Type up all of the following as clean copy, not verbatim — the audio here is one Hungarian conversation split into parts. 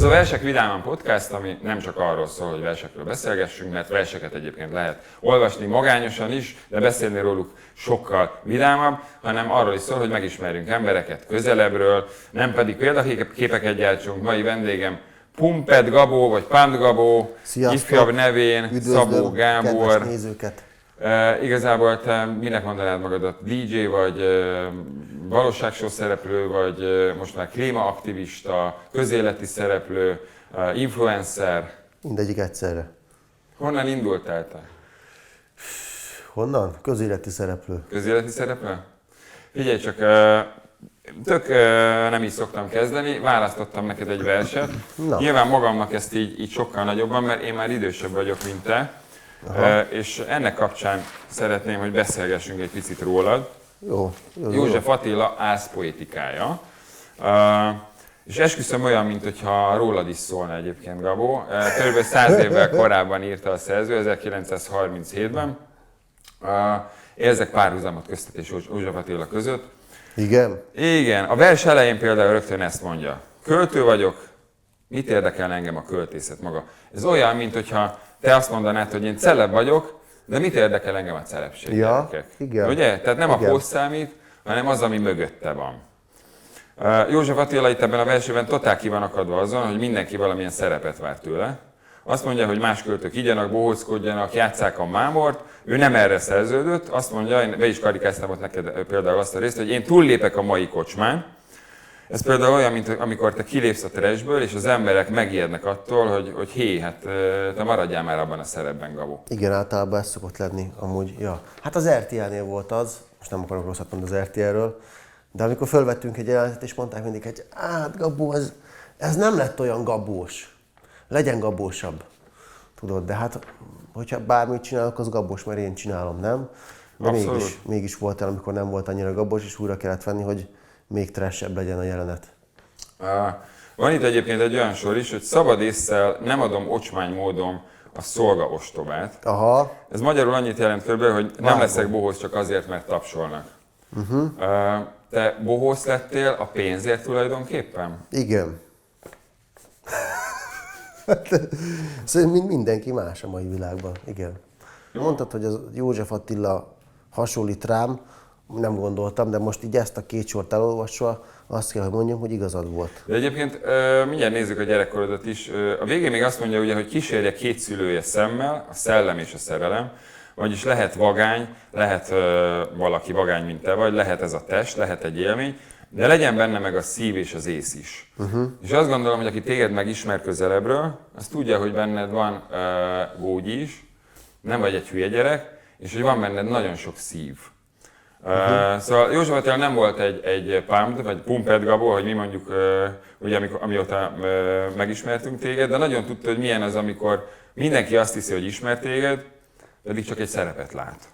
a Versek Vidáman podcast, ami nem csak arról szól, hogy versekről beszélgessünk, mert verseket egyébként lehet olvasni magányosan is, de beszélni róluk sokkal vidámabb, hanem arról is szól, hogy megismerjünk embereket közelebbről, nem pedig példaképeket gyártsunk. Mai vendégem Pumped Gabó, vagy Pump Gabó, ifjabb nevén Szabó Gábor. Nézőket. Igazából te minek mondanád magadat? DJ vagy valóságshow szereplő, vagy most már klímaaktivista, közéleti szereplő, influencer? Mindegyik egyszerre. Honnan indultál te? Honnan? Közéleti szereplő. Közéleti szereplő? Figyelj csak, tök nem is szoktam kezdeni, választottam neked egy verset. Na. Nyilván magamnak ezt így sokkal nagyobban, mert én már idősebb vagyok, mint te. És ennek kapcsán szeretném, hogy beszélgessünk egy picit rólad. Jó. József Attila ászpoétikája. És esküszöm olyan, mintha rólad is szólna egyébként, Gabó. Körülbelül 100 évvel korábban írta a szerző, 1937-ben. Érzek párhuzamot köztet és József Attila között. Igen? Igen, a vers elején például rögtön ezt mondja. Költő vagyok, mit érdekel engem a költészet maga? Ez olyan, mintha te azt mondanád, hogy én celeb vagyok, de mit érdekel engem a celebség? Ja, igen. Ugye? Tehát nem igen. A poszt számít, hanem az, ami mögötte van. József Attila itt ebben a versében totál ki van akadva azon, hogy mindenki valamilyen szerepet vár tőle. Azt mondja, hogy más költők igyanak, bohóckodjanak, játsszák a mámort, ő nem erre szerződött, azt mondja, én be is karikáztam ott neked például azt a részt, hogy én túllépek a mai kocsmán. Ez például olyan, mint amikor te kilépsz a trashből, és az emberek megijednek attól, hogy hé, hát te maradjál már abban a szerepben, Gabó. Igen, általában ez szokott lenni amúgy. Ja. Hát az RTL-nél volt az, most nem akarok rosszat mondani az RTL-ről, de amikor fölvettünk egy jelenetet, és mondták mindig, hogy hát Gabó, ez nem lett olyan gabós. Legyen gabósabb. Tudod, de hát, hogyha bármit csinálok, az gabós, mert én csinálom, nem? De mégis volt el, amikor nem volt annyira gabós, és újra kellett venni, hogy még trashebb legyen a jelenet. Van itt egyébként egy olyan sor is, hogy szabad ésszel nem adom ocsmány módon a szolga ostobát. Aha. Ez magyarul annyit jelent körülbelül, hogy nem leszek bohóc csak azért, mert tapsolnak. Te bohóc lettél a pénzért tulajdonképpen? Igen. Szerintem mindenki más a mai világban, igen. Mondtad, hogy az József Attila hasonlít rám, nem gondoltam, de most így ezt a két sort elolvasva azt kell, hogy mondjam, hogy igazad volt. De egyébként mindjárt nézzük a gyerekkorodat is. A végén még azt mondja, ugye, hogy kísérje két szülője szemmel, a szellem és a szerelem. Vagyis lehet vagány, lehet valaki vagány, mint te vagy, lehet ez a test, lehet egy élmény, de legyen benne meg a szív és az ész is. És azt gondolom, hogy aki téged megismer közelebbről, az tudja, hogy benned van gógyi is, nem vagy egy hülye gyerek, és hogy van benned nagyon sok szív. Szóval József Attila nem volt egy Pumped, vagy Pumped Gabó, hogy mi mondjuk, ugye, amióta megismertünk téged, de nagyon tudta, hogy milyen az, amikor mindenki azt hiszi, hogy ismer téged, pedig csak egy szerepet lát.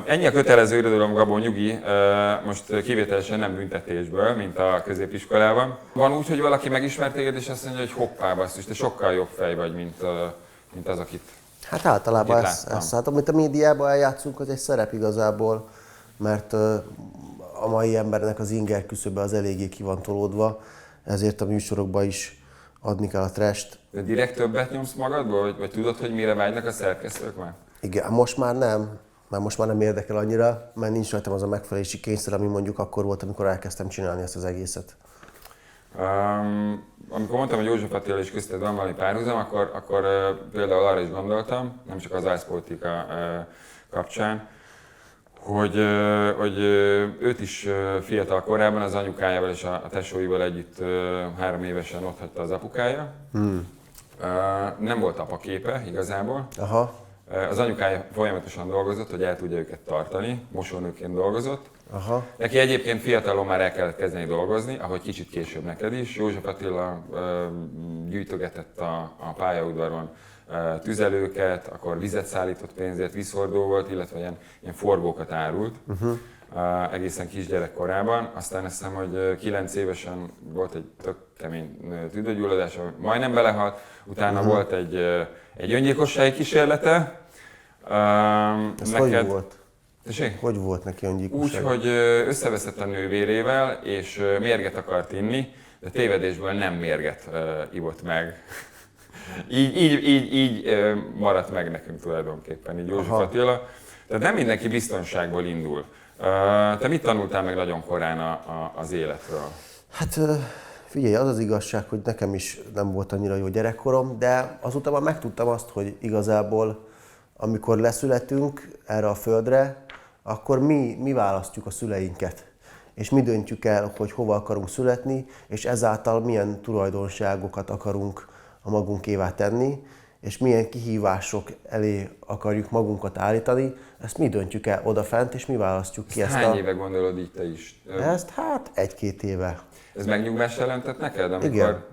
Ennyi a kötelező irodalom, Gabó, nyugi, most kivételesen nem büntetésből, mint a középiskolában. Van úgy, hogy valaki megismer téged, és azt mondja, hogy hoppá, basszus, te sokkal jobb fej vagy, mint az, akit hát általában ezt hát, amit a médiában eljátszunk, az egy szerep igazából, mert a mai embernek az inger küszöbe az eléggé ki van tolódva, ezért a műsorokban is adni kell a trash-t. De direkt többet nyomsz magadból, vagy tudod, hogy mire vágynak a szerkesztők már? Igen, most már nem, mert most már nem érdekel annyira, mert nincs rajtam az a megfelelési kényszer, ami mondjuk akkor volt, amikor elkezdtem csinálni ezt az egészet. Amikor mondtam, hogy József Attila és közted van valami párhuzam, akkor például arra is gondoltam, nem csak az ászpolitika kapcsán, hogy őt is fiatal korában az anyukájával és a tesóival együtt 3 évesen otthagyta az apukája. Nem volt apaképe igazából. Aha. Az anyukája folyamatosan dolgozott, hogy el tudja őket tartani, mosónőként dolgozott. Aha. Neki egyébként fiatalon már el kellett kezdeni dolgozni, ahogy kicsit később neked is. József Attila gyűjtögetett a pályaudvaron tüzelőket, akkor vizet szállított pénzért, vízhordó volt, illetve ilyen forgókat árult egészen kisgyerekkorában. Aztán azt hiszem, hogy 9 évesen volt egy tök kemény tüdőgyulladás, majdnem belehalt, utána volt egy öngyilkossági kísérlete. Ez hogy volt? Tessék? Hogy volt neki öngyilkosság? Úgy, hogy összeveszett a nővérével, és mérget akart inni, de tévedésből nem mérget ivott meg. így maradt meg nekünk tulajdonképpen, így József Attila. Tehát nem mindenki biztonságból indul. Te mit tanultál meg nagyon korán az életről? Hát figyelj, az az igazság, hogy nekem is nem volt annyira jó gyerekkorom, de azután már megtudtam azt, hogy igazából amikor leszületünk erre a földre, akkor mi választjuk a szüleinket. És mi döntjük el, hogy hova akarunk születni, és ezáltal milyen tulajdonságokat akarunk a magunkévá tenni, és milyen kihívások elé akarjuk magunkat állítani, ezt mi döntjük el odafent, és mi választjuk ki ezt Hány éve gondolod így te is? Ezt hát 1-2 éve. Ez megnyugvást jelentett neked, amikor...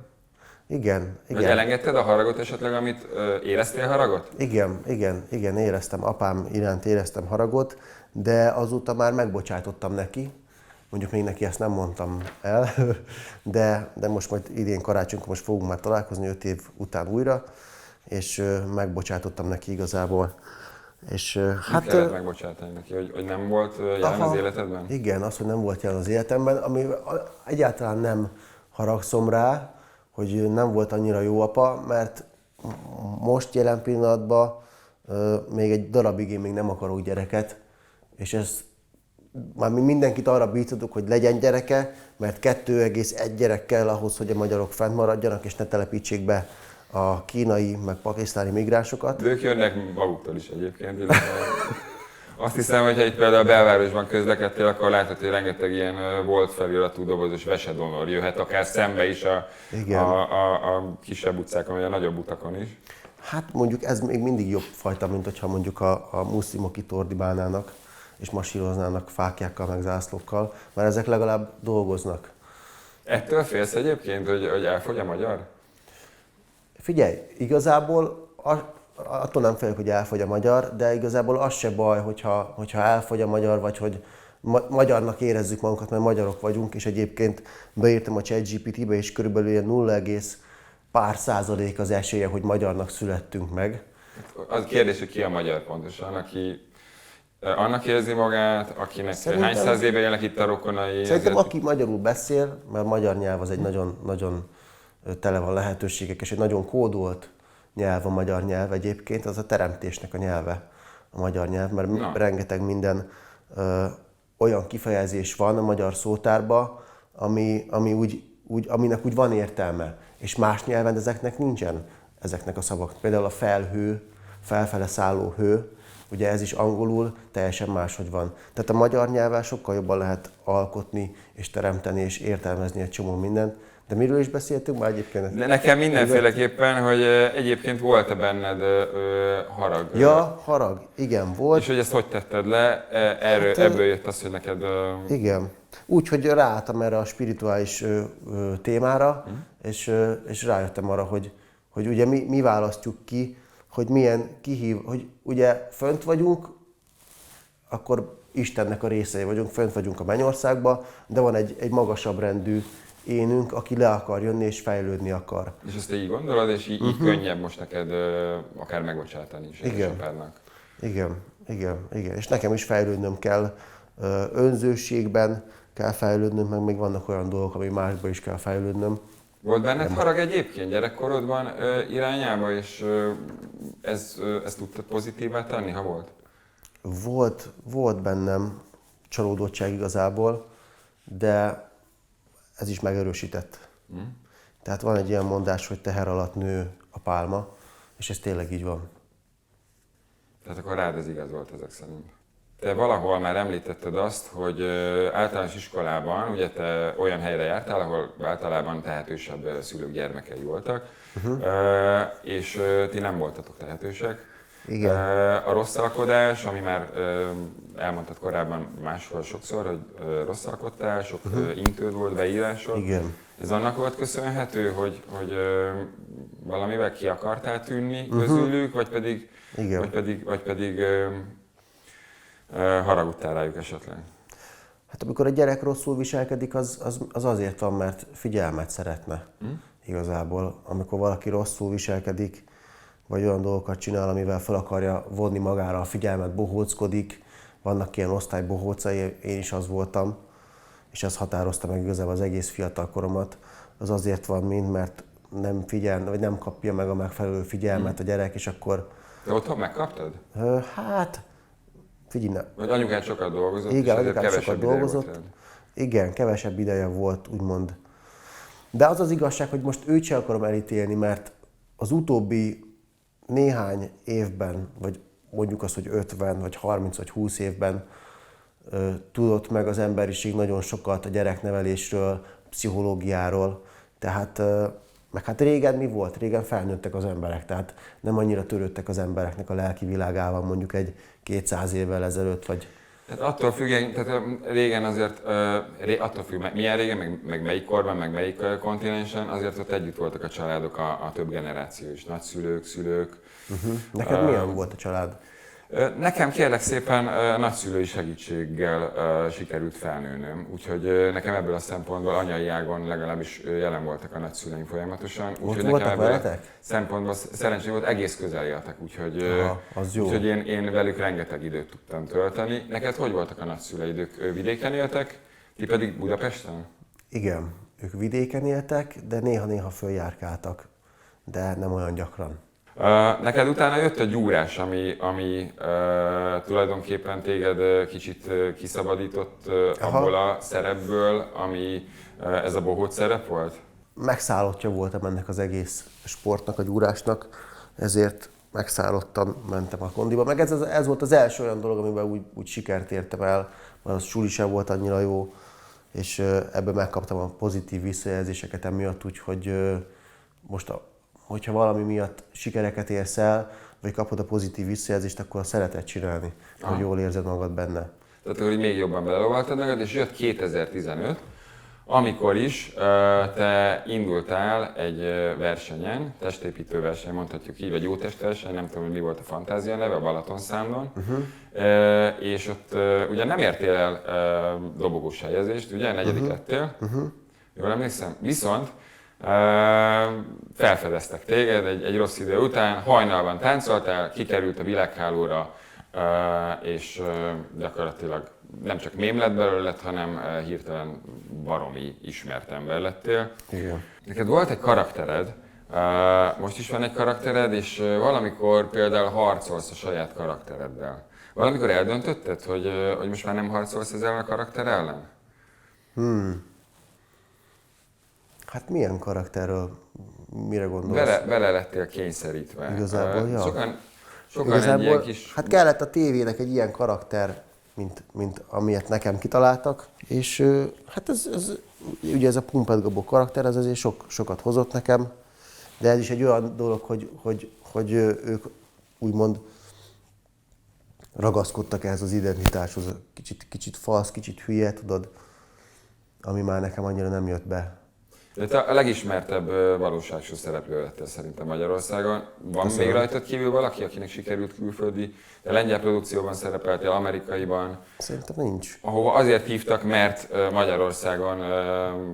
Igen. Vagy elengedted a haragot esetleg, amit éreztél haragot? Igen, éreztem, apám iránt éreztem haragot, de azóta már megbocsátottam neki. Mondjuk még neki ezt nem mondtam el, de most majd idén karácsonykor most fogunk már találkozni 5 év után újra, és megbocsátottam neki igazából. És, hát kellett megbocsátani neki, hogy nem volt jelen az életedben? Igen, az, hogy nem volt jelen az életemben, ami egyáltalán nem haragszom rá, hogy nem volt annyira jó apa, mert most jelen pillanatban még egy darabig én még nem akarok gyereket, és ez már mi mindenkit arra bíztatok, hogy legyen gyereke, mert 2,1 gyerek kell ahhoz, hogy a magyarok fent maradjanak, és ne telepítsék be a kínai, meg pakisztáni migránsokat. De ők jönnek maguktól is egyébként. Azt hiszem, hogy ha itt például a belvárosban közlekedtél, akkor láthatod, hogy rengeteg ilyen volt feliratú dobozos vesedonor jöhet, akár szembe is a kisebb utcákon, vagy a nagyobb utakon is. Hát mondjuk ez még mindig jobb fajta, mint hogyha mondjuk a muszlimok itt ordibálnának, és masíroznának fáklyákkal, meg zászlókkal, mert ezek legalább dolgoznak. Ettől félsz egyébként, hogy elfogy a magyar? Figyelj, igazából attól nem félek, hogy elfogy a magyar, de igazából az se baj, hogyha elfogy a magyar, vagy hogy magyarnak érezzük magunkat, mert magyarok vagyunk, és egyébként beírtam a ChatGPT-be, és körülbelül ilyen 0,pár% az esélye, hogy magyarnak születtünk meg. Az kérdés, hogy ki a magyar pontosan, aki annak érzi magát, akinek hány száz éve élnek itt a rokonai? Szerintem aki magyarul beszél, mert a magyar nyelv az egy nagyon, nagyon tele van lehetőségek, és egy nagyon kódolt nyelv a magyar nyelv egyébként, az a teremtésnek a nyelve a magyar nyelv, mert rengeteg minden olyan kifejezés van a magyar szótárban, aminek úgy van értelme, és más nyelven ezeknek nincsen, ezeknek a szavak. Például a felhő, felfele szálló hő, ugye ez is angolul teljesen máshogy van. Tehát a magyar nyelvvel sokkal jobban lehet alkotni, és teremteni, és értelmezni egy csomó mindent. De miről is beszéltünk már egyébként? De nekem mindenféleképpen, hogy egyébként volt-e benned harag? Ja, harag, igen, volt. És hogy ezt hogy tetted le? Ebből jött az, hogy neked... Igen. Úgy, hogy ráálltam erre a spirituális témára, és rájöttem arra, hogy ugye mi választjuk ki, hogy milyen hogy ugye fönt vagyunk, akkor Istennek a részei vagyunk, fönt vagyunk a mennyországban, de van egy magasabb rendű énünk, aki le akar jönni és fejlődni akar. És ezt így gondolod, és így könnyebb most neked akár megbocsátani is édesapádnak. Igen. És nekem is fejlődnöm kell, önzőségben kell fejlődnöm, meg még vannak olyan dolgok, ami másban is kell fejlődnöm. Volt benned harag egyébként gyerekkorodban irányába, és ezt tudtad pozitívá tenni, ha volt? Volt bennem csalódottság igazából, de ez is megerősített. Tehát van egy ilyen mondás, hogy teher alatt nő a pálma, és ez tényleg így van. Tehát akkor rád ez igaz volt ezek szerint. Te valahol már említetted azt, hogy általános iskolában ugye te olyan helyre jártál, ahol általában tehetősebb szülők gyermekei voltak, és ti nem voltatok tehetősek. Igen. A rosszalkodás, ami már elmondtad korábban máshol sokszor, hogy rosszalkodtál, sok intőd volt, beírásod. Igen. Ez annak volt köszönhető, hogy valamivel ki akartál tűnni közülük, vagy pedig haragudtál rájuk esetleg? Hát amikor a gyerek rosszul viselkedik, az azért van, mert figyelmet szeretne igazából. Amikor valaki rosszul viselkedik, vagy olyan dolgokat csinál, amivel fel akarja vonni magára a figyelmet, bohóckodik, vannak ilyen osztálybohócai, én is az voltam, és ez határozta meg igazából az egész fiatal koromat. az azért van mind, mert nem figyel, vagy nem kapja meg a megfelelő figyelmet a gyerek, és akkor De otthon megkaptad? hát figyelj, Vagy anyukád sokat dolgozott, és igen, ezért anyukám kevesebb sokat ideje volt dolgozott. rád. Igen, kevesebb ideje volt, úgymond. De az az igazság, hogy most őt sem akarom elítélni, mert az utóbbi néhány évben, vagy mondjuk azt, hogy 50, vagy 30, vagy 20 évben tudott meg az emberiség nagyon sokat a gyereknevelésről, pszichológiáról. Tehát, meg hát régen mi volt? Régen felnőttek az emberek, tehát nem annyira törődtek az embereknek a lelki világával mondjuk egy 200 évvel ezelőtt, vagy... Tehát attól függ, tehát régen azért, attól függ, milyen régen, meg melyik korban, meg melyik kontinensen, azért ott együtt voltak a családok, a több generáció is, nagyszülők, szülők. Neked milyen volt a család? Nekem kérlek szépen nagyszülői segítséggel sikerült felnőnöm, úgyhogy nekem ebből a szempontból anyai ágon legalábbis jelen voltak a nagyszüleim folyamatosan. Úgyhogy nekem voltak ebből a veletek? szempontból szerencsém volt, egész közel éltek, úgyhogy, az jó. úgyhogy én velük rengeteg időt tudtam tölteni. Neked hogy voltak a nagyszüleid? Ők vidéken éltek, ti pedig Budapesten? Igen, ők vidéken éltek, de néha-néha följárkáltak, de nem olyan gyakran. Neked utána jött a gyúrás, ami tulajdonképpen téged kicsit kiszabadított abból a szerepből, ami ez a bohóc szerep volt? Megszállottja voltam ennek az egész sportnak, a gyúrásnak, ezért megszállottan mentem a kondiba. Meg ez volt az első olyan dolog, amiben úgy sikert értem el, mert az suli sem volt annyira jó, és ebben megkaptam a pozitív visszajelzéseket emiatt, úgyhogy most hogyha valami miatt sikereket érsz el, vagy kapod a pozitív visszajelzést, akkor szereted csinálni, hogy jól érzed magad benne. Tehát, hogy még jobban belelovaltad magad, és jött 2015, amikor is te indultál egy versenyen, testépítő verseny, mondhatjuk így, vagy jó testverseny, nem tudom, hogy mi volt a fantázia neve, a Balatonszámon. És ott ugye nem értél el dobogós helyezést, ugye, negyedik lettél, jól emlékszem? Viszont felfedeztek téged egy rossz idő után, hajnalban táncoltál, kikerült a világhálóra, és gyakorlatilag nem csak mém lett belőled, hanem hirtelen baromi ismert ember lettél. Igen. Neked volt egy karaktered, most is van egy karaktered, és valamikor például harcolsz a saját karaktereddel. Valamikor eldöntötted, hogy most már nem harcolsz ezzel a karakter ellen? Hát milyen karakterről, mire gondolsz? Vele lettél kényszerítve. Igazából, ja. Sokan egy ilyen kis... Hát kellett a tévének egy ilyen karakter, mint amilyet nekem kitaláltak, és hát ugye ez a Pumped Gabó karakter, ez azért sokat hozott nekem, de ez is egy olyan dolog, hogy ők úgymond ragaszkodtak ehhez az identitáshoz, kicsit falsz, kicsit hülye, tudod, ami már nekem annyira nem jött be. De te a legismertebb valóságos szereplő lettél szerintem Magyarországon. Van Köszönöm. még rajtad kívül valaki, akinek sikerült külföldi, de lengyel produkcióban szerepeltél, amerikaiban, Szerintem nincs. ahova azért hívtak, mert Magyarországon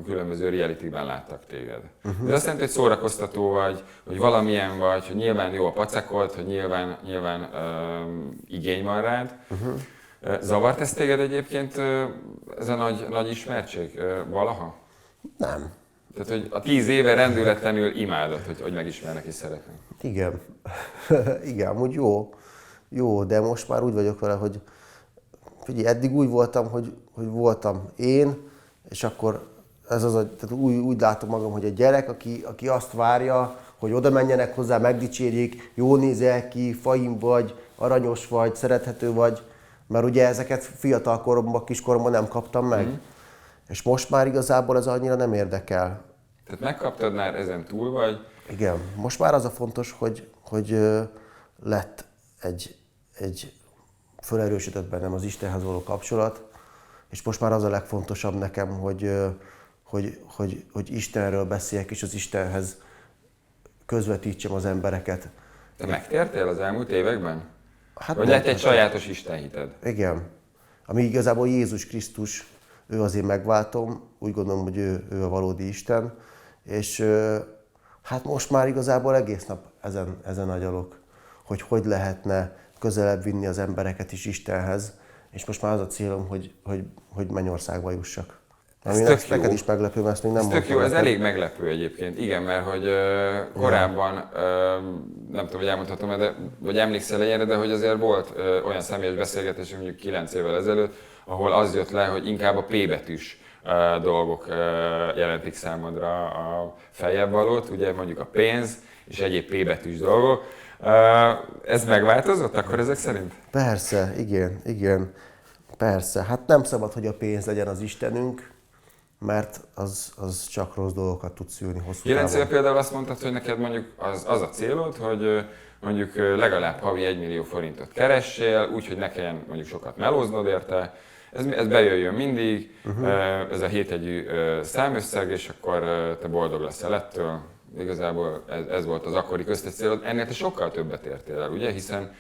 különböző realityben láttak téged. Ez azt jelenti, hogy szórakoztató vagy, hogy valamilyen vagy, hogy nyilván jó a pacekod, hogy nyilván igény van rád. Zavart ez téged egyébként ez a nagy ismertség valaha? Nem. Tehát, hogy a 10 éve rendületlenül imádod, hogy megismernek és szeretnek. Igen. Igen, amúgy jó, de most már úgy vagyok vele, hogy figyelj, eddig úgy voltam, hogy voltam én, és akkor tehát úgy látom magam, hogy egy gyerek, aki azt várja, hogy oda menjenek hozzá, megdicsérjék, jól nézel ki, faim vagy, aranyos vagy, szerethető vagy, mert ugye ezeket fiatal koromban, kiskoromban nem kaptam meg. És most már igazából ez annyira nem érdekel. Tehát megkaptad már, ezen túl vagy. Igen, most már az a fontos, hogy lett egy felerősödött bennem az Istenhez való kapcsolat, és most már az a legfontosabb nekem, hogy Istenről beszéljek, és az Istenhez közvetítsem az embereket. Te megtértél az elmúlt években? Hát Vagy nem, lett egy sajátos istenhited? Igen. Ami igazából Jézus Krisztus, ő az én megváltom, úgy gondolom, hogy ő a valódi Isten, és hát most már igazából egész nap ezen agyalok, hogy lehetne közelebb vinni az embereket is Istenhez, és most már az a célom, hogy Mennyországba jussak. Ami neked is meglepő, mert ezt még nem ez tök jó, mondtam ez elég meglepő egyébként. Igen, mert hogy korábban, nem tudom, hogy elmondhatom, de, vagy emlékszel erre, de hogy azért volt olyan személyes beszélgetés, mondjuk 9 évvel ezelőtt, ahol az jött le, hogy inkább a P betűs dolgok jelentik számodra a feljebb valót, ugye mondjuk a pénz és egyéb P betűs dolgok. Ez megváltozott akkor ezek szerint? Persze, igen, persze. Hát nem szabad, hogy a pénz legyen az Istenünk, mert az csak rossz dolgokat tud szülni hosszú távon. 9 éve például azt mondtad, hogy neked mondjuk az a célod, hogy mondjuk legalább havi 1 millió forintot keressél, úgyhogy ne kelljen mondjuk sokat melóznod érte. Ez bejöjjön mindig, ez a hétegyű számösszeg, és akkor te boldog leszel ettől. Igazából ez volt az akkori köztes célod. Ennél te sokkal többet értél el, ugye? Hiszen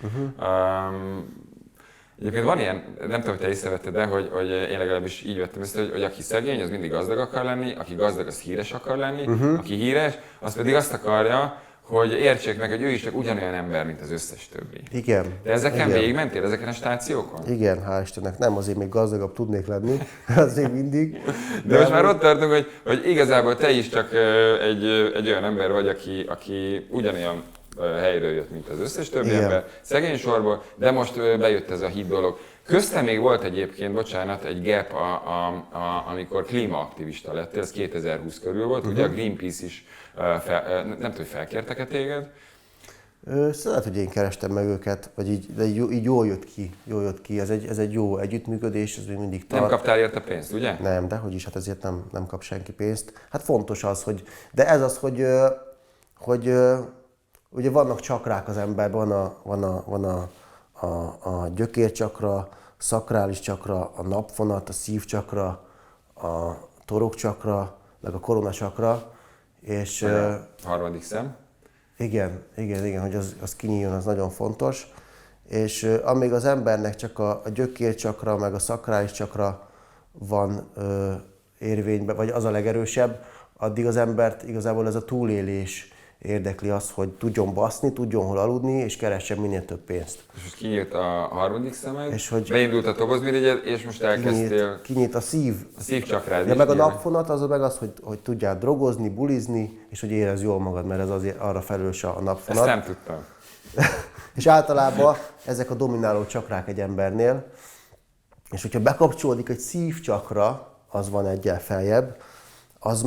egyébként van ilyen, nem tudom, hogy te észrevetted, de hogy én legalábbis így vettem ezt, hogy aki szegény, az mindig gazdag akar lenni, aki gazdag, az híres akar lenni, aki híres, az pedig azt akarja, hogy értsék meg, hogy ő is csak ugyanolyan ember, mint az összes többi. Igen. De ezeken végigmentél, ezeken a stációkon? Igen, hál' Istennek. Nem, azért még gazdagabb tudnék lenni, az még mindig. De most már ott tartunk, hogy igazából te is csak egy olyan ember vagy, aki ugyanolyan helyről jött, mint az összes többi ember, szegény sorból, de most bejött ez a hit dolog. Köztem még volt egyébként, bocsánat, egy gap, amikor klímaaktivista lettél, ez 2020 körül volt, ugye a Greenpeace is, nem tudom, hogy felkértek-e téged? Lehet, hogy én kerestem meg őket, vagy így jól jött ki. Ez egy jó együttműködés, ez még mindig tart. Nem kaptál érte pénzt, ugye? Nem, de hogy is, hát ezért nem kap senki pénzt. Hát fontos az, hogy, de ez az, hogy ugye vannak csakrák az emberben, van a gyökércsakra, a szakrális csakra, a napfonat, a szívcsakra, a torokcsakra, meg a koronacsakra, és a harmadik szem. Igen, hogy az kinyíljon, az nagyon fontos. És amíg az embernek csak a gyökércsakra, meg a szakrális csakra van érvényben, vagy az a legerősebb, addig az embert igazából ez a túlélés érdekli az, hogy tudjon baszni, tudjon hol aludni, és keressen minél több pénzt. És most kinyílt a harmadik szemed, és hogy beindult a tobozmirigyed, és most elkezdtél... Kinyílt a szívcsakrád de is. meg a napfonat az meg az, hogy tudjál drogozni, bulizni, és hogy érezd jól magad, mert ez azért arra felelős a napfonat. Ezt nem tudtam. És általában ezek a domináló csakrák egy embernél, és hogyha bekapcsolódik egy szívcsakra, az van egyel feljebb, az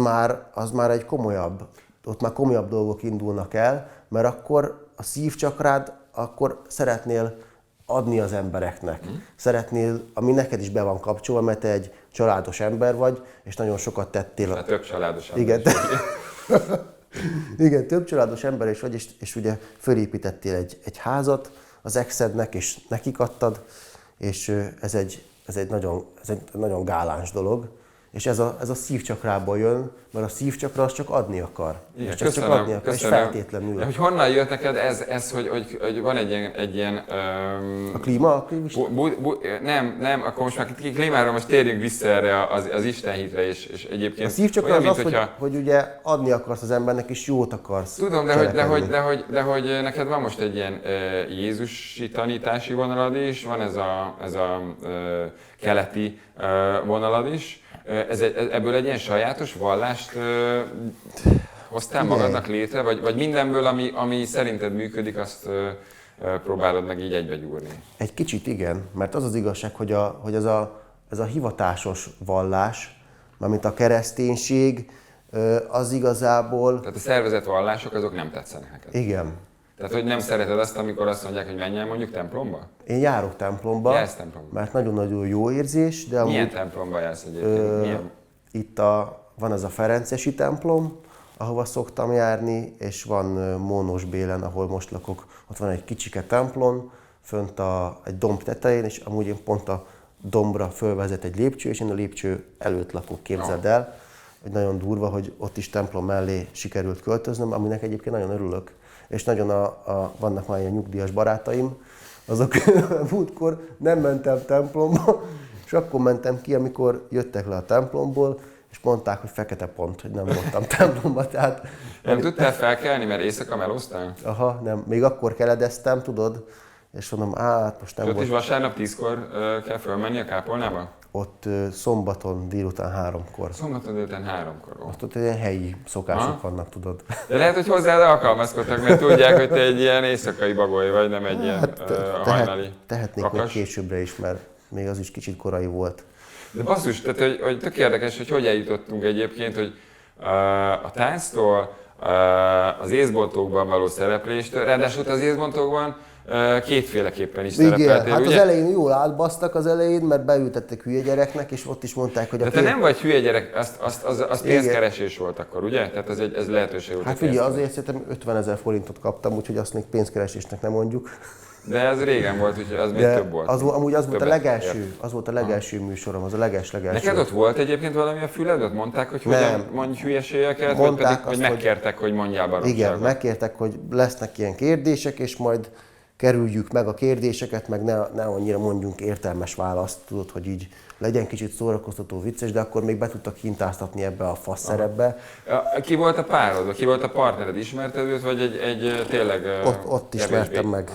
már egy komolyabb, ott már komolyabb dolgok indulnak el, mert akkor a szívcsakrád, akkor szeretnél adni az embereknek. Szeretnél, ami neked is be van kapcsolva, mert te egy családos ember vagy, és nagyon sokat tettél. Hát több családos ember. Igen, igen, több családos ember is vagy, és ugye fölépítettél egy házat az exednek, és nekik adtad, és ez egy nagyon gáláns dolog. És ez a szívcsakrából jön, mert a szívcsakra az csak adni akar. Igen, és csak adni akar, és feltétlenül. De hogy honnan jött neked ez hogy van egy ilyen a klíma? Nem, akkor most már klímára most térjünk vissza erre az istenhitre, és egyébként... A szívcsakra olyan, az, hogy ugye adni akarsz az embernek, és jót akarsz. Tudom, de hogy neked van most egy ilyen jézusi tanítási vonalad is, van ez a keleti vonalad is. Ebből egy ilyen sajátos vallást hoztál magadnak létre, vagy mindenből, ami szerinted működik, azt próbálod meg így egybegyúrni? Egy kicsit igen, mert az az igazság, hogy ez a hivatásos vallás, mármint a kereszténység, az igazából... Tehát a szervezett vallások, azok nem tetszenek neked? Igen. Tehát, hogy nem szereted azt, amikor azt mondják, hogy menj el mondjuk templomba? Én járok templomba, Jársz templomba, mert nagyon-nagyon jó érzés, de milyen templomba jársz egyébként? Itt van ez a Ferencesi templom, ahova szoktam járni, és van Mónos Bélen, ahol most lakok, ott van egy kicsike templom, fönt egy domb tetején, és amúgy én pont a dombra fölvezet egy lépcső, és én a lépcső előtt lakok, képzeld el. Hogy nagyon durva, hogy ott is templom mellé sikerült költöznöm, aminek egyébként nagyon örülök. És nagyon vannak már ilyen nyugdíjas barátaim, azok múltkor nem mentem templomba, és akkor mentem ki, amikor jöttek le a templomból, és mondták, hogy fekete pont, hogy nem voltam templomba. Tehát, nem tudtál felkelni, mert éjszaka melóztál? Aha, nem. Még akkor keledeztem, tudod, és mondom, most nem volt. volt. És vasárnap 10-kor kell fölmenni a kápolnába? ott szombaton délután 3-kor. Szombaton délután 3-kor. Ott ilyen helyi szokások vannak, tudod. De lehet, hogy hozzád alkalmazkodtak, mert tudják, hogy te egy ilyen éjszakai bagoly vagy, nem egy ilyen hajnali tehetnék kakas. még későbbre is, mert még az is kicsit korai volt. De basszus, tehát hogy tök érdekes, hogy eljutottunk egyébként, hogy a tánctól, az észbontokban való szerepléstől, ráadásul az észbontokban kétféleképpen is szerepeltél, hát ugye? az elején jól átbasztak az elején, mert beültettek hülye gyereknek, és ott is mondták, hogy de te nem vagy hülye gyerek, az pénzkeresés volt akkor, ugye? Tehát ez lehetőség volt. Hát figyelj, azért szerintem 50 000 forintot kaptam, úgyhogy azt még pénzkeresésnek nem mondjuk. De ez régen volt, úgyhogy az még több volt. Amúgy az volt a Többet legelső, ért. az volt a legelső műsorom, az a legelső. Neked ott volt egyébként valami a füledben? Mondták, hogy hogyan mondj hülyeségeket, vagy pedig hogy megkértek, hogy mondjál baromságot? Igen, megkértek, hogy lesznek ilyen kérdések, és majd kerüljük meg a kérdéseket, meg ne annyira mondjunk értelmes választ, tudod, hogy így legyen kicsit szórakoztató, vicces, de akkor még be tudtak hintáztatni ebbe a fasz szerepbe. Ki volt a párod, ki volt a partnered? Ismerted őt, vagy egy tényleg Ott ismertem meg.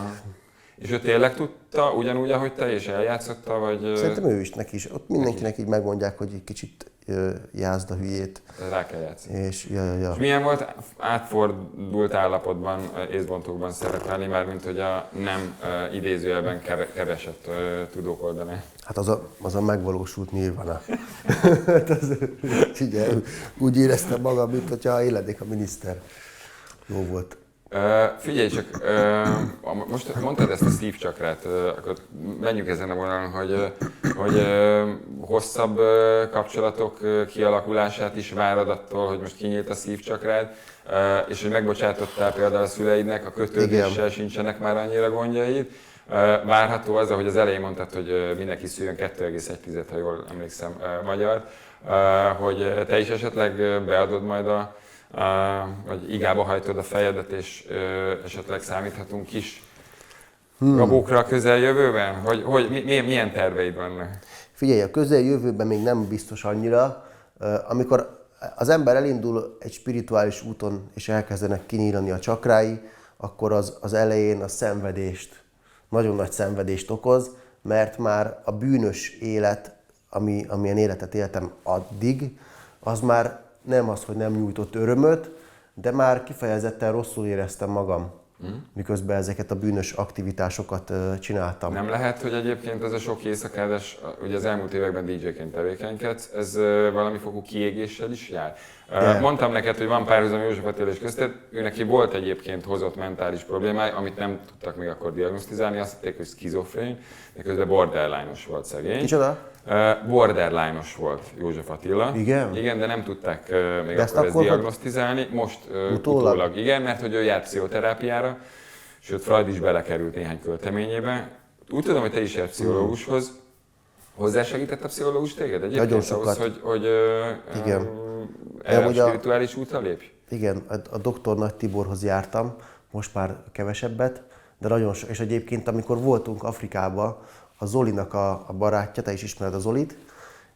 És ő tényleg tudta ugyanúgy, ahogy te, és eljátszotta, vagy... Szerintem ő is neki is. Ott mindenkinek így megmondják, hogy egy kicsit jázd a hülyét. Rá kell játszani. És És milyen volt átfordult állapotban, észbontokban szerepelni, mármint hogy a nem idézőjelben keresett tudók oldalán? Hát az a megvalósult nirvana. Figyelj, úgy éreztem magam, mint hogyha élednék a miniszter. Jó volt. Figyelj csak, most mondtad ezt a szívcsakrát, akkor menjünk ezen a vonalon, hogy hosszabb kapcsolatok kialakulását is várod attól, hogy most kinyílt a szívcsakrád, és hogy megbocsátottál például a szüleidnek, a kötődéssel sincsenek már annyira gondjaid. Várható az, ahogy az elején mondtad, hogy mindenki szüljön 2,1, ha jól emlékszem, magyar, hogy te is esetleg beadod majd vagy igába hajtod a fejedet, és esetleg számíthatunk kis gabókra a közeljövőben? Milyen terveid vannak? Figyelj, a közeljövőben még nem biztos annyira. Amikor az ember elindul egy spirituális úton, és elkezdenek kinyílani a csakrái, akkor az elején a szenvedést, nagyon nagy szenvedést okoz, mert már a bűnös élet, amilyen életet éltem addig, az már nem az, hogy nem nyújtott örömöt, de már kifejezetten rosszul éreztem magam, miközben ezeket a bűnös aktivitásokat csináltam. Nem lehet, hogy egyébként ez a sok éjszakázás, ugye az elmúlt években DJ-ként tevékenykedsz, ez valami fokú kiégéssel is jár? Mondtam neked, hogy van párhuzam József Attila és közted, ő neki volt egyébként hozott mentális problémája, amit nem tudtak még akkor diagnosztizálni, azt hitték, hogy szkizofrén, de közben borderline-os volt szegény. Kicsoda? Borderline-os volt József Attila. Igen? Igen, de nem tudták még akkor ezt diagnosztizálni. Most utólag igen, mert hogy ő járt pszichoterápiára, sőt Freud is belekerült néhány költeményébe. Úgy tudom, hogy te is járt pszichológushoz. Hozzásegített a pszichológus téged egyébként? Nagyon sokat. Ahhoz, hogy igen. erre a spirituális útra lépj? Igen, a dr. Nagy Tiborhoz jártam, most már kevesebbet, de nagyon és egyébként amikor voltunk Afrikában, a Zolinak a barátja, te is ismered a Zolit.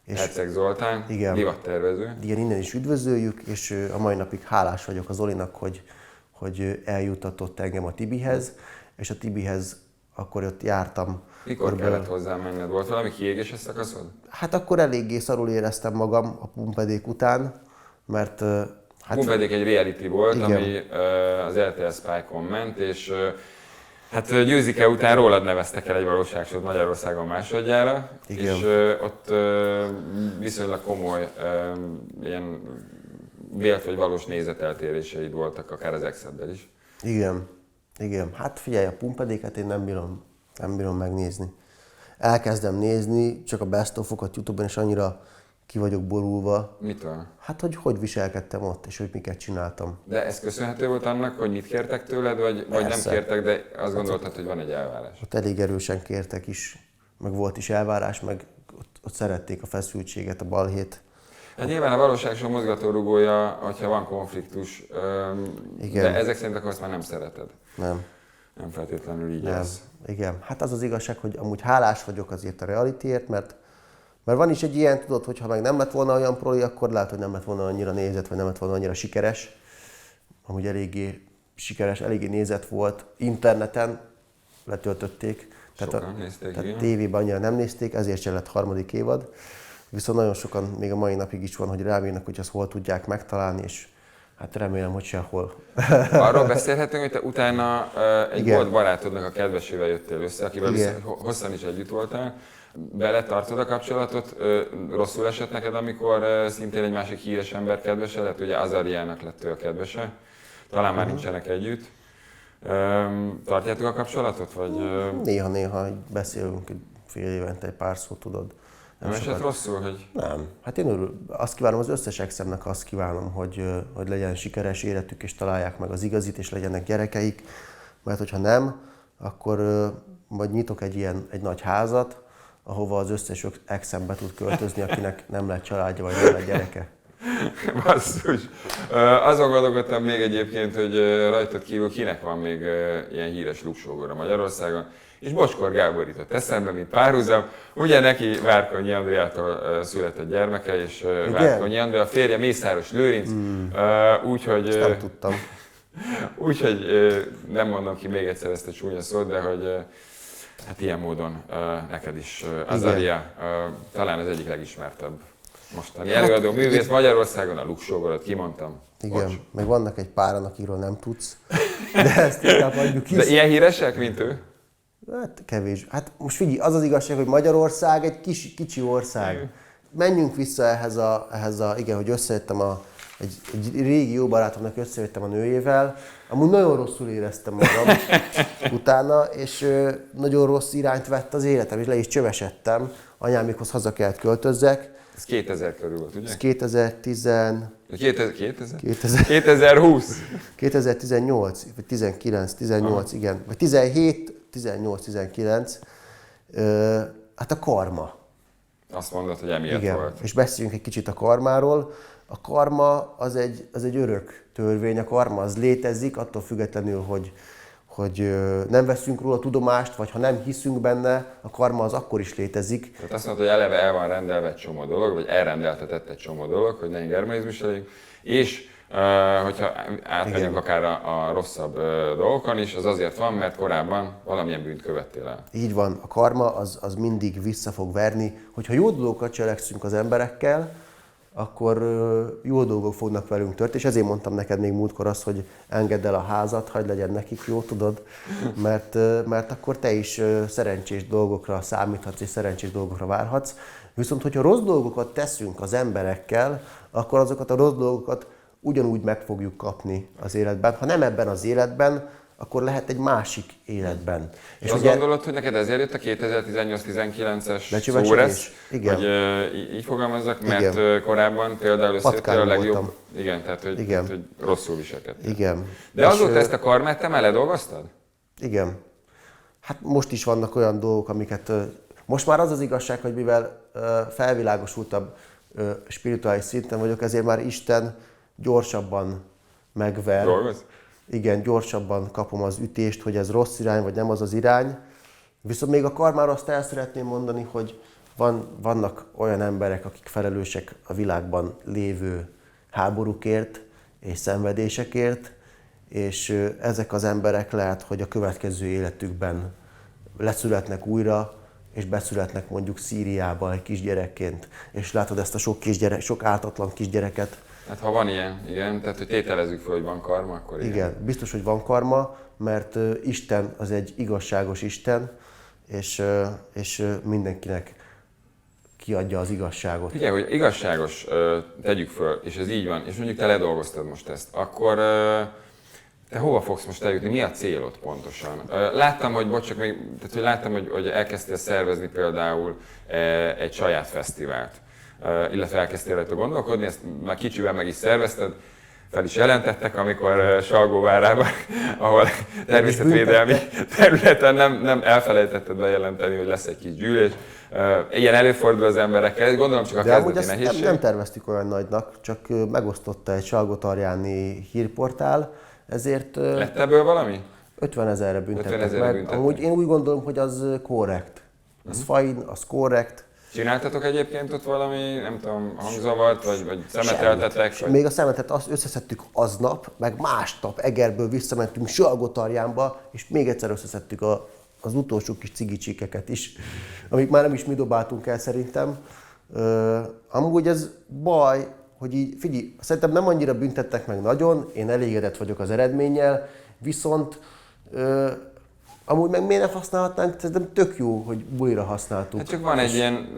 Herceg Zoltán, divattervező. Igen, innen is üdvözöljük, és a mai napig hálás vagyok a Zolinak, hogy eljutatott engem a Tibihez, és a Tibihez akkor ott jártam. Mikor kellett hozzám menned? Volt valami kiégéses szakaszod? Hát akkor eléggé szarul éreztem magam a Pumpedék után, mert... Hát, Pumpedék egy reality volt, igen, ami az RTL Spike-on ment, és hát Győzike után rólad neveztek el egy valóságsót Magyarországon másodjára, igen, és ott viszonylag komoly ilyen vélt vagy valós nézeteltéréseid voltak, akár az exeddel is. Igen, igen. Hát figyelj, a Pumpedéket én nem bírom megnézni. Elkezdem nézni, csak a best of-okat YouTube-on, és annyira ki vagyok borulva. Mitől? Hát, hogy viselkedtem ott, és hogy miket csináltam. De ez köszönhető volt annak, hogy mit kértek tőled, vagy nem kértek, de azt gondoltad, hogy van egy elvárás? Ott elég erősen kértek is, meg volt is elvárás, meg ott szerették a feszültséget, a balhét. Hát nyilván a valóságshow mozgatórugója, hogyha van konfliktus, igen, de ezek szerint akkor azt már nem szereted. Nem. Nem feltétlenül így ez. Igen, hát az az igazság, hogy amúgy hálás vagyok azért a realityért, mert van is egy ilyen, tudod, hogy ha meg nem lett volna olyan proli, akkor lehet, hogy nem lett volna annyira nézett, vagy nem lett volna annyira sikeres. Amúgy eléggé sikeres, eléggé nézett volt. Interneten letöltötték, Sokan nézték, tehát igen. tévében annyira nem nézték, ezért sem lett harmadik évad. Viszont nagyon sokan még a mai napig is van, hogy rábírnak, hogy azt hol tudják megtalálni, és hát remélem, hogy sehol. Arról beszélhetünk, hogy te utána egy Igen. volt barátodnak a kedvesével jöttél össze, akivel Igen. hosszan is együtt voltál. Beletartod a kapcsolatot? Rosszul esett neked, amikor szintén egy másik híres ember kedvese lett? Ugye Azariának lett ő a kedvese. Talán már nincsenek együtt. Tartjátok a kapcsolatot? Vagy, Néha-néha beszélünk egy fél évente egy pár szót, tudod. nem esett rosszul, hogy... Nem. Hát én azt kívánom, az összes exemnek azt kívánom, hogy legyen sikeres életük, és találják meg az igazit, és legyenek gyerekeik. Mert hogyha nem, akkor majd nyitok egy nagy házat, ahova az összes exem be tud költözni, akinek nem lett családja, vagy nem lett gyereke. Basszus. Azon gondolkodtam még egyébként, hogy rajtad kívül kinek van még ilyen híres luksógora Magyarországon. És Bocskor Gábor jutott eszembe, mint párhuzam. Ugye neki Várkonyi Andréától született gyermeke, és Várkonyi André, a férje Mészáros Lőrinc. Úgyhogy... Ezt nem tudtam. Úgyhogy nem mondom ki még egyszer ezt a csúnya szót, de hogy hát ilyen módon neked is Azaria talán az egyik legismertebb mostani előadó művész Magyarországon, a luksógorat kimondtam. Igen, Bocs. meg vannak egy páran, akikről nem tudsz, de ezt inkább adjuk is. De ilyen híresek, mint ő? Hát kevés. Hát most figyelj, az az igazság, hogy Magyarország egy kicsi ország. Menjünk vissza igen, hogy összejöttem egy régi jó barátomnak összejöttem a nőjével. Amúgy nagyon rosszul éreztem magam utána, és nagyon rossz irányt vett az életem, és le is csövesedtem. Anyámikhoz haza kellett költözzek. Ez 2000 körül volt, ugye? Ez 2010... 2020. 2018, vagy 18, igen, vagy 17, 18, 19. Hát a karma. Azt mondod, hogy emiatt Igen, volt. és beszéljünk egy kicsit a karmáról. A karma az egy örök törvény, a karma az létezik, attól függetlenül, hogy nem veszünk róla tudomást, vagy ha nem hiszünk benne, a karma az akkor is létezik. Tehát azt mondod, hogy eleve el van rendelve egy csomó dolog, vagy elrendeltetett egy csomó dolog, hogy ne germanizmus legyünk, és hogyha átmegyünk akár a rosszabb dolgokon is, az azért van, mert korábban valamilyen bűnt követtél el. Így van, a karma az mindig vissza fog verni. Hogyha jó dolgokat cselekszünk az emberekkel, akkor jó dolgok fognak velünk történni, és ezért mondtam neked még múltkor azt, hogy engedd el a házat, hagyd legyen nekik jó, tudod, mert akkor te is szerencsés dolgokra számíthatsz, és szerencsés dolgokra várhatsz. Viszont, hogyha rossz dolgokat teszünk az emberekkel, akkor azokat a rossz dolgokat ugyanúgy meg fogjuk kapni az életben. Ha nem ebben az életben, akkor lehet egy másik életben. És azt gondolod, hogy neked ezért jött a 2018-19-es szóresz, igen. hogy így fogalmazzak, mert igen. Korábban például összejöttél a legjobb... voltam. Igen, tehát hogy rosszul viselkedtél. Igen. De azóta ezt a karmát te mellé dolgoztad? Igen. Hát most is vannak olyan dolgok, amiket... Most már az az igazság, hogy mivel felvilágosultabb spirituális szinten vagyok, ezért már Isten gyorsabban megver. Dolgoz? Igen, gyorsabban kapom az ütést, hogy ez rossz irány, vagy nem az az irány. Viszont még a karmára azt el szeretném mondani, hogy vannak olyan emberek, akik felelősek a világban lévő háborúkért és szenvedésekért, és ezek az emberek lehet, hogy a következő életükben leszületnek újra, és beszületnek mondjuk Szíriában egy kisgyerekként. És látod ezt a sok ártatlan kisgyereket. Hát ha van ilyen, igen, tehát hogy tételezzük fel, hogy van karma, akkor igen. Biztos, hogy van karma, mert Isten az egy igazságos Isten, és mindenkinek kiadja az igazságot. Figyelj, hogy igazságos, tegyük föl, és ez így van, és mondjuk te ledolgoztad most ezt, akkor te hova fogsz most eljutni? Mi a célod pontosan? Láttam, hogy elkezdtél szervezni például egy saját fesztivált, illetve elkezdtél rajta gondolkodni, ezt már kicsivel meg is szervezted, fel is jelentettek, amikor Salgóvárában, ahol természetvédelmi területen nem elfelejtetted bejelenteni, hogy lesz egy kis gyűlés. Ilyen előfordul az emberekkel, gondolom csak a kezdeti nehézség. Nem terveztük olyan nagynak, csak megosztotta egy salgótarjáni hírportál, ezért... Lett ebből valami? 50 000-re büntettek meg. Amúgy én úgy gondolom, hogy az korrekt. Az fine, az korrekt. Csináltatok egyébként ott valami, nem tudom, hangzavart, vagy szemeteltetek? Vagy... Még a szemetet azt összeszedtük aznap, meg másnap Egerből visszamentünk Salgótarjánba, és még egyszer összeszedtük az utolsó kis cigicsikeket is, amik már nem is mi dobáltunk el szerintem. Amúgy ez baj, hogy így, figyelj, szerintem nem annyira büntettek meg nagyon, én elégedett vagyok az eredménnyel, viszont amúgy meg miért ne használhatnánk, szerintem tök jó, hogy bulira használtuk. Hát csak van egy ilyen,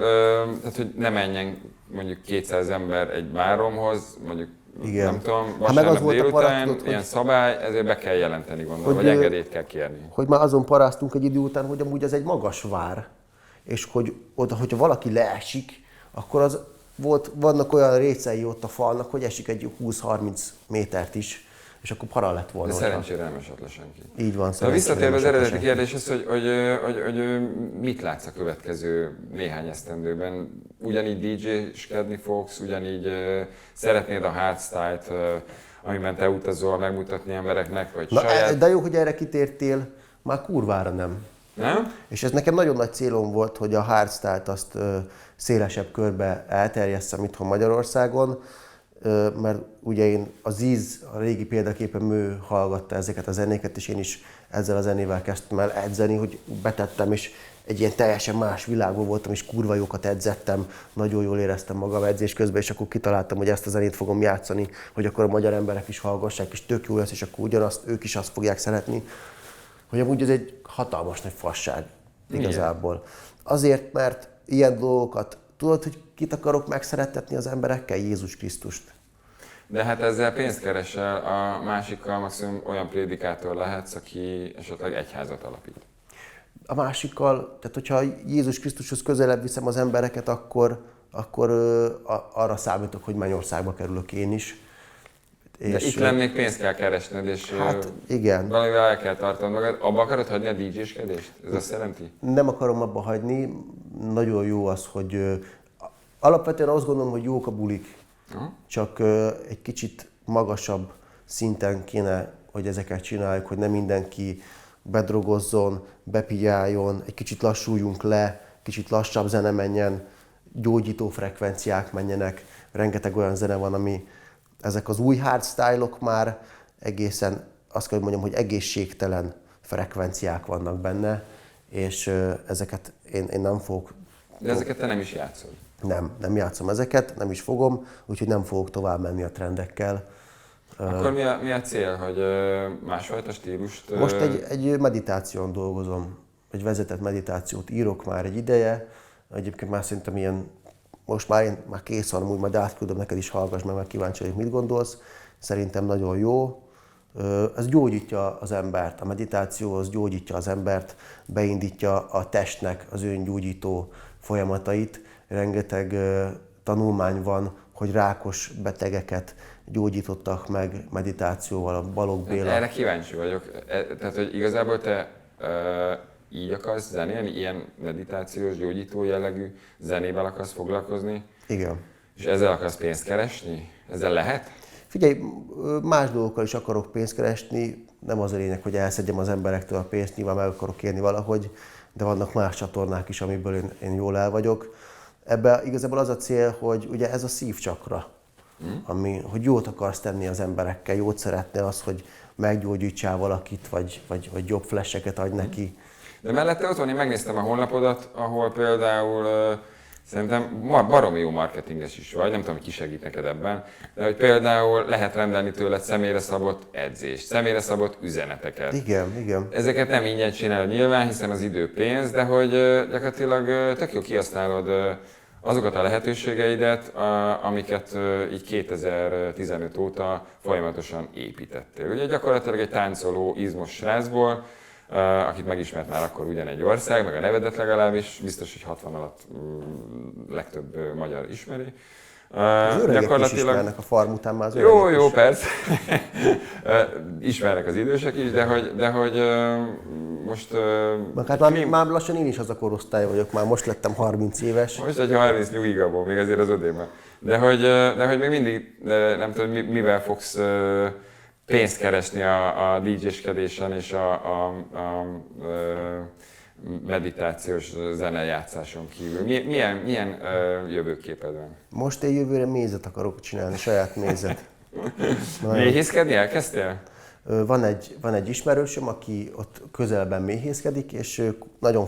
tehát hogy ne menjen mondjuk 200 ember egy báromhoz, mondjuk igen. nem tudom, Hát meg az vasárnap volt a délután, paradtot, ilyen szabály, ezért be kell jelenteni, gondolom, hogy, vagy engedélyt kell kérni. Hogy már azon paráztunk egy idő után, hogy amúgy ez egy magas vár, és hogy oda, hogyha valaki leesik, akkor az vannak olyan részei ott a falnak, hogy esik egy 20-30 métert is, és akkor para lett volna. De szerencsére nem esett le senki. így van, De visszatérve az eredeti kérdéshez, hogy mit látsz a következő néhány esztendőben? Ugyanígy DJ-skedni fogsz, ugyanígy szeretnéd a hardstyle-t, amiben te utazol, megmutatni embereknek, vagy saját? De jó, hogy erre kitértél, már kurvára nem. Nem? És ez nekem nagyon nagy célom volt, hogy a hardstyle-t azt szélesebb körbe elterjesszem itthon Magyarországon, mert ugye én a Ziz, a régi példaképpen Mő hallgatta ezeket a zenéket, és én is ezzel a zenével kezdtem el edzeni, hogy betettem, és egy ilyen teljesen más világban voltam, és kurva jókat edzettem, nagyon jól éreztem magam edzés közben, és akkor kitaláltam, hogy ezt a zenét fogom játszani, hogy akkor a magyar emberek is hallgassák, és tök jó lesz, és akkor ugyanazt, ők is azt fogják szeretni, hogy amúgy ez egy hatalmas nagy fasság igazából. Azért, mert ilyen dolgokat, tudod, hogy kit akarok megszerettetni az emberekkel? Jézus Krisztust. De hát ezzel pénzt keresel, a másikkal maximum olyan prédikátor lehetsz, aki esetleg egyházat alapít. A másikkal, tehát hogyha Jézus Krisztushoz közelebb viszem az embereket, akkor arra számítok, hogy Mennyországba kerülök én is. De és itt lennék, pénzt kell keresned, és hát, igen. valamivel el kell tartanod magad. Abba akarod hagyni a DJ-skedést? Ez azt jelenti? Nem akarom abba hagyni. Nagyon jó az, hogy alapvetően azt gondolom, hogy jók a bulik. Csak egy kicsit magasabb szinten kéne, hogy ezeket csináljuk, hogy nem mindenki bedrogozzon, bepigyáljon, egy kicsit lassuljunk le, kicsit lassabb zene menjen, gyógyító frekvenciák menjenek. Rengeteg olyan zene van, ami ezek az új hardstyle-ok már egészen, azt kell, hogy mondjam, hogy egészségtelen frekvenciák vannak benne, és ezeket én nem fogok... De ezeket te nem is játszod? Nem játszom ezeket, nem is fogom, úgyhogy nem fogok tovább menni a trendekkel. Akkor mi a cél, hogy másfajta stílust... Most egy meditáción dolgozom, egy vezetett meditációt írok már egy ideje, egyébként már szerintem ilyen, most már kész van, úgy majd átküldöm neked is, hallgass meg, mert kíváncsi vagyok, mit gondolsz. Szerintem nagyon jó. Ez gyógyítja az embert, a meditáció az gyógyítja az embert, beindítja a testnek az öngyógyító folyamatait. Rengeteg tanulmány van, hogy rákos betegeket gyógyítottak meg meditációval, a Balogh Béla. Erre kíváncsi vagyok. Tehát, hogy igazából te így akarsz zenélni, ilyen meditációs, gyógyító jellegű zenével akarsz foglalkozni? Igen. És ezzel akarsz pénzt keresni? Ezzel lehet? Figyelj, más dolgokkal is akarok pénzt keresni, nem az a lényeg, hogy elszedjem az emberektől a pénzt, nyilván meg akarok élni valahogy, de vannak más csatornák is, amiből én jól el vagyok. Ebben igazából az a cél, hogy ugye ez a szívcsakra, hogy jót akarsz tenni az emberekkel, jót szeretne az, hogy meggyógyítsál valakit, vagy jobb flasheket adj neki. De mellette ott van, én megnéztem a honlapodat, ahol például szerintem baromi jó marketinges is vagy, nem tudom, hogy ki segít neked ebben, de hogy például lehet rendelni tőled személyre szabott edzést, személyre szabott üzeneteket. Igen. Ezeket nem ingyen csinálod nyilván, hiszen az idő pénz, de hogy gyakorlatilag tök jó kihasználod azokat a lehetőségeidet, amiket így 2015 óta folyamatosan építettél. Ugye gyakorlatilag egy táncoló, izmos srácból, akit megismert már akkor ugyanegy ország, meg a nevedet legalábbis, biztos, hogy 60 alatt legtöbb magyar ismeri. Az öregek is ismernek a Farm után már az Jó, is. persze. Ismernek az idősek is, de hogy most... Hát már lassan én is az a korosztály vagyok, már most lettem 30 éves. Most egy 30 nyugigabból, még azért az ödém. De hogy még mindig nem tudom, mivel fogsz pénzt keresni a DJ-skedésen és a meditációs zenejátszáson kívül. Milyen jövőképed van? Most én jövőre mézet akarok csinálni, saját mézet. Méhészkedni elkezdtél? Van egy ismerősöm, aki ott közelben méhészkedik, és nagyon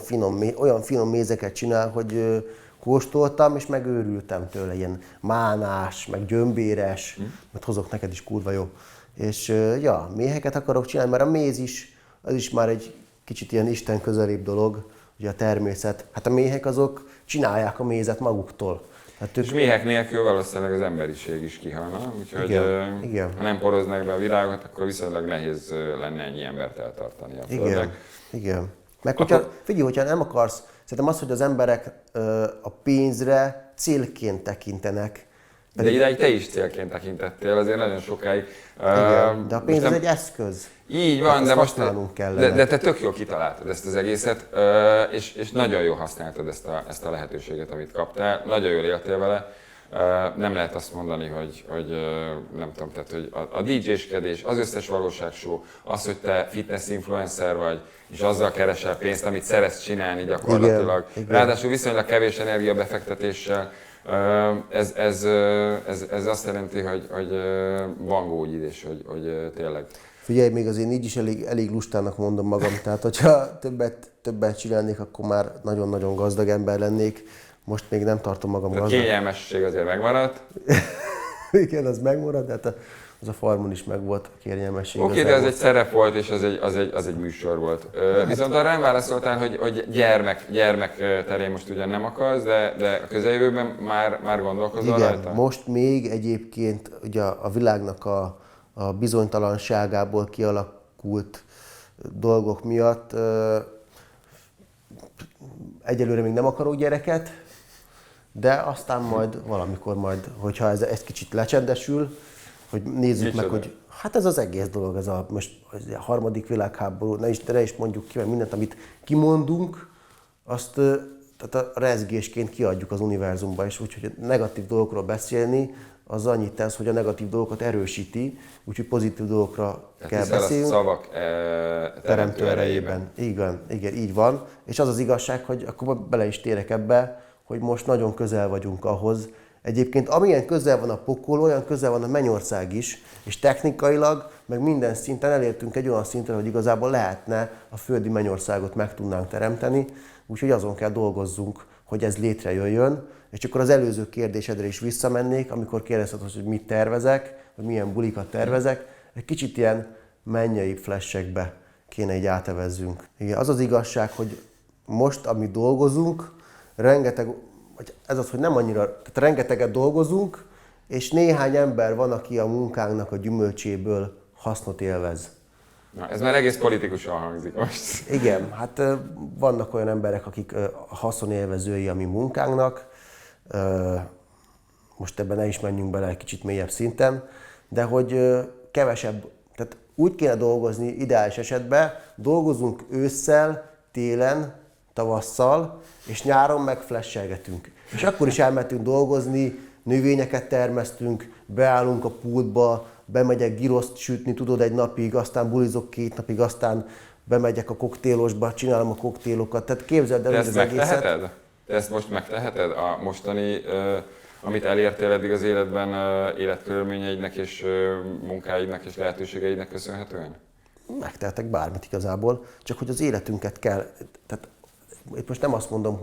olyan finom mézeket csinál, hogy kóstoltam, és megőrültem tőle, ilyen mánás, meg gyömbéres, mert hozok neked is, kurva jó. És ja, méheket akarok csinálni, mert a méz is, az is már egy kicsit ilyen Isten közelibb dolog, ugye a természet. Hát a méhek azok csinálják a mézet maguktól. Hát És méhek nélkül valószínűleg az emberiség is kihalna, úgyhogy igen. ha nem poroznak be a világot, akkor viszonylag nehéz lenne ennyi embert eltartani a Földnek. Igen. Meg figyelj, hogyha nem akarsz, szerintem az, hogy az emberek a pénzre célként tekintenek. De idáig te is célként tekintettél, azért nagyon sokáig. Igen, de a pénz az egy eszköz. Így van, de most de te tök jól kitaláltad ezt az egészet, és nagyon jól használtad ezt a lehetőséget, amit kaptál. Nagyon jól éltél vele. Nem lehet azt mondani, hogy nem tudom, tehát, hogy a DJ-skedés, az összes valóságshow, az, hogy te fitness influencer vagy, és azzal keresel pénzt, amit szeretsz csinálni gyakorlatilag. Igen. Ráadásul viszonylag kevés energiabefektetéssel. Ez azt jelenti, hogy van gógyid, és hogy tényleg. Figyelj, még azért így is elég lustának mondom magam, tehát hogyha többet csinálnék, akkor már nagyon-nagyon gazdag ember lennék. Most még nem tartom magam gazdag. A kényelmesség azért megmaradt. Igen, az megmaradt, de hát az a farmon is megvolt a kényelmesség. Oké, de ez egy szerep volt, és az egy műsor volt. Viszont arra nem válaszoltál, hogy gyermek terén most ugyan nem akarsz, de a közeljövőben már gondolkozol igen, rajta? Most még egyébként ugye a világnak a bizonytalanságából kialakult dolgok miatt egyelőre még nem akarok gyereket, de aztán majd valamikor hogyha ez kicsit lecsendesül, hogy nézzük meg, hogy hát ez az egész dolog, ez a harmadik világháború, ne is mondjuk ki, mert mindent, amit kimondunk, azt tehát a rezgésként kiadjuk az univerzumba, és úgyhogy negatív dolgokról beszélni, az annyit tesz, hogy a negatív dolgokat erősíti, úgyhogy pozitív dolgokra kell beszélni. A szavak teremtő erejében. Igen, így van. És az az igazság, hogy akkor bele is térek ebbe, hogy most nagyon közel vagyunk ahhoz. Egyébként amilyen közel van a pokol, olyan közel van a mennyország is, és technikailag, meg minden szinten elértünk egy olyan szintre, hogy igazából lehetne a földi mennyországot meg tudnánk teremteni, úgyhogy azon kell dolgozzunk, hogy ez létrejöjjön. És akkor az előző kérdésedre is visszamennék, amikor kérdezted, hogy mit tervezek, vagy milyen bulikat tervezek, egy kicsit ilyen mennyei flashekbe kéne így átevezzünk. Igen, az az igazság, hogy most, amit dolgozunk, ez az, hogy nem annyira, tehát rengeteget dolgozunk, és néhány ember van, aki a munkánknak a gyümölcséből hasznot élvez. Na, ez már egész politikusan hangzik most. Igen, hát vannak olyan emberek, akik haszonélvezői a mi munkánknak, most ebben ne is menjünk bele egy kicsit mélyebb szinten, de hogy kevesebb, tehát úgy kéne dolgozni ideális esetben, dolgozunk ősszel, télen, tavasszal, és nyáron meg flashelgetünk. És akkor is elmentünk dolgozni, növényeket termesztünk, beállunk a pultba, bemegyek giroszt sütni, tudod, egy napig, aztán bulizok 2 napig, aztán bemegyek a koktélosba, csinálom a koktélokat. Tehát képzeld el, az egészet. Te ezt most megteheted? A mostani, amit elértél eddig az életben, életkörülményeidnek és munkáidnak és lehetőségeidnek köszönhetően? Megtehetek bármit igazából, csak hogy az életünket kell, tehát itt most nem azt mondom,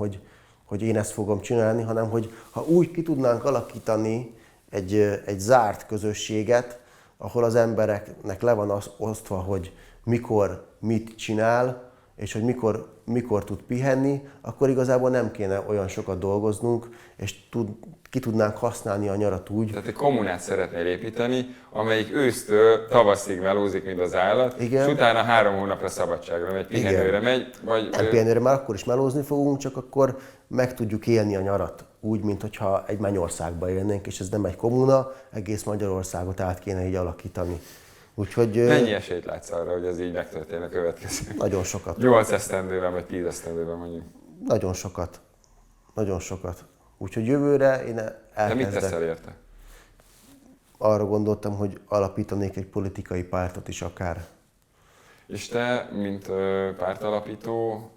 hogy én ezt fogom csinálni, hanem hogy ha úgy ki tudnánk alakítani egy zárt közösséget, ahol az embereknek le van osztva, hogy mikor mit csinál, és hogy mikor tud pihenni, akkor igazából nem kéne olyan sokat dolgoznunk, és ki tudnánk használni a nyarat úgy. Tehát egy kommunát szeretnél építeni, amelyik ősztől tavaszig melózik, mint az állat, igen. És utána 3 hónapra szabadságra megy, pihenőre megy. Vagy nem pihenőre, már akkor is melózni fogunk, csak akkor meg tudjuk élni a nyarat. Úgy, mintha egy mennyországban élnénk, és ez nem egy kommuna, egész Magyarországot át kéne így alakítani. Úgyhogy, mennyi esélyt látsz arra, hogy ez így megtörténjen a következő? Nagyon sokat. 8 esztendőben vagy 10 esztendőben mondjuk. Nagyon sokat. Nagyon sokat. Úgyhogy jövőre én elkezdek. De mit teszel érte? Arra gondoltam, hogy alapítanék egy politikai pártot is akár. És te, mint pártalapító...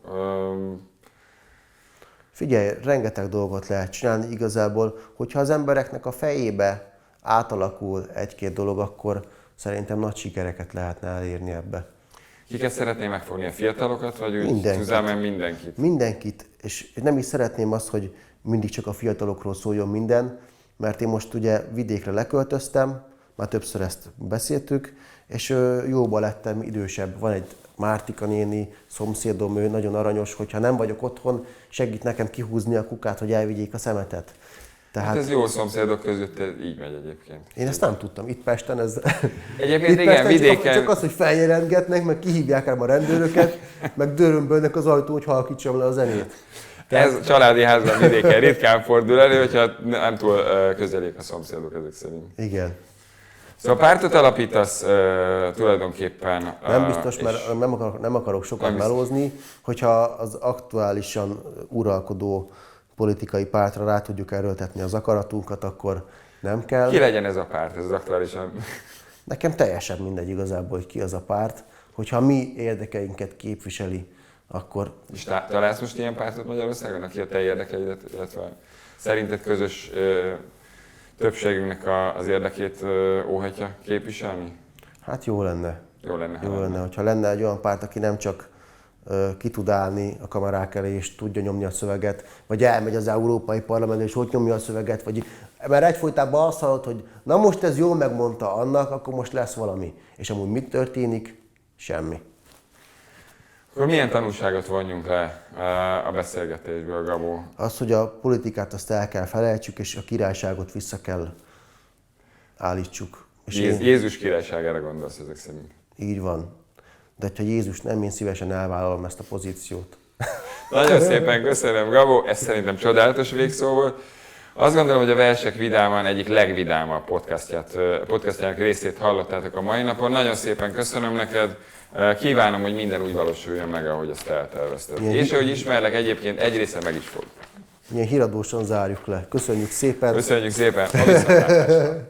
Figyelj, rengeteg dolgot lehet csinálni igazából, hogyha az embereknek a fejébe átalakul egy-két dolog, akkor szerintem nagy sikereket lehetne elérni ebbe. Kiket szeretné megfogni, a fiatalokat, vagy úgy Mindenkit. tüzelmen mindenkit? Mindenkit, és nem is szeretném azt, hogy mindig csak a fiatalokról szóljon minden, mert én most ugye vidékre leköltöztem, már többször ezt beszéltük, és jóba lettem, idősebb. Van egy Mártika néni, szomszédom, ő nagyon aranyos, hogyha nem vagyok otthon, segít nekem kihúzni a kukát, hogy elvigyék a szemetet. Tehát Hát ez jó szomszédok között, ez így megy egyébként. én ezt nem tudtam. Itt Pesten ez... Egyébként Itt igen, Pesten vidéken... csak az, hogy feljelentgetnek, meg kihívják rám a rendőröket, meg dörömbölnek az ajtó, hogy halkítsam le a zenét. Ez családi házban vidéken ritkán fordul elő, hogyha nem túl közelik a szomszédok ezek szerint. Igen. Szóval pártot alapítasz tulajdonképpen... Nem biztos, mert nem akarok sokat melózni, hogyha az aktuálisan uralkodó politikai pártra rá tudjuk erőltetni az akaratunkat, akkor nem kell. Ki legyen ez a párt, ez az aktuálisan? Nekem teljesen mindegy igazából, hogy ki az a párt. Hogyha a mi érdekeinket képviseli, akkor... És találsz most ilyen pártot Magyarországon, aki a te érdekeidet, illetve szerinted közös többségünknek az érdekét óhatja képviselni? Hát jó lenne. Jó lenne, Jó lenne, hogyha lenne egy olyan párt, aki nem csak ki tud állni a kamerák elé és tudja nyomni a szöveget, vagy elmegy az Európai Parlamentbe és ott nyomja a szöveget, vagy... Mert egyfolytában azt hallod, hogy na most ez jól megmondta annak, akkor most lesz valami. És amúgy mit történik? Semmi. Akkor milyen tanulságot vonjunk le a beszélgetésből, Gabó? Az, hogy a politikát azt el kell felejtsük, és a királyságot vissza kell állítsuk. És Jézus királyságára gondolsz ezek szerint? így van. De ha Jézus nem, én szívesen elvállalom ezt a pozíciót. Nagyon szépen köszönöm, Gabó, ez szerintem csodálatos végszó volt. Azt gondolom, hogy a Versek Vidáman egyik legvidámabb podcastjának részét hallottátok a mai napon. Nagyon szépen köszönöm neked. Kívánom, hogy minden úgy valósuljon meg, ahogy azt eltervezted. És ahogy ismerlek, egyébként egy része meg is fog. Ilyen híradósan zárjuk le. Köszönjük szépen! Köszönjük szépen! A viszontlátásra!